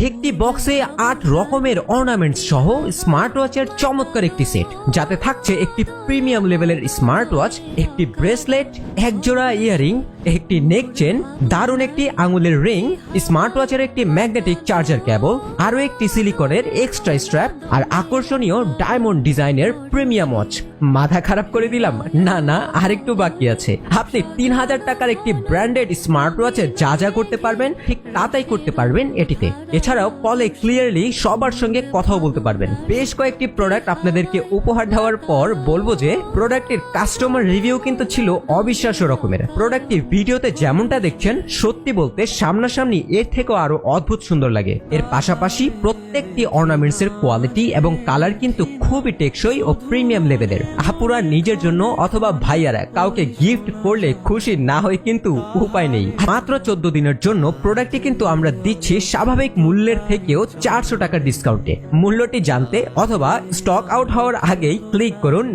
একটি বক্সে 8 রকমের অর্নামেন্টস সহ স্মার্ট ওয়াচের চমৎকার একটি সেট, যাতে থাকছে একটি প্রিমিয়াম লেভেলের স্মার্ট ওয়াচ, একটি ব্রেসলেট, একজোড়া ইয়ারিং, একটি নেক চেন, দারুণ একটি আঙুলের রিং, স্মার্ট ওয়াচের একটি ম্যাগনেটিক চার্জার কেবল, আরো একটি সিলিকনের এক্সট্রা স্ট্র্যাপ আর আকর্ষণীয় ডায়মন্ড ডিজাইনের প্রিমিয়াম ওয়াচ। মাথা খারাপ করে দিলাম? না না, আরেকটু বাকি আছে। আপনি 3000 টাকার একটি ব্র্যান্ডেড স্মার্ট ওয়াচে যা যা করতে পারবেন ঠিক তাই করতে পারবেন এটিতে। এছাড়াও কলে ক্লিয়ারলি সবার সঙ্গে কথাও বলতে পারবেন। বেশ কয়েকটি প্রোডাক্ট আপনাদেরকে উপহার দেওয়ার পর বলবো যে প্রোডাক্টের কাস্টমার রিভিউ কিন্তু ছিল অবিশ্বাস্য রকমের। প্রোডাক্টটি ভিডিওতে যেমনটা দেখছেন, সত্যি বলতে সামনাসামনি এর থেকেও আরো অদ্ভুত সুন্দর লাগে। এর পাশাপাশি প্রত্যেকটি অর্নামেন্টস এর কোয়ালিটি এবং কালার কিন্তু খুবই টেকসই ও প্রিমিয়াম লেভেলের। আপুরা নিজের জন্য অথবা ভাইয়ারা কাউকে গিফট করলে খুশি না হয় কিন্তু উপায় নেই। মাত্র 14 দিনের জন্য প্রোডাক্টটি কিন্তু আমরা দিচ্ছি স্বাভাবিক মূল্যের থেকেও 400 টাকার ডিসকাউন্টে। মূল্যটি জানতে অথবা স্টক আউট হওয়ার আগেই ক্লিক করুন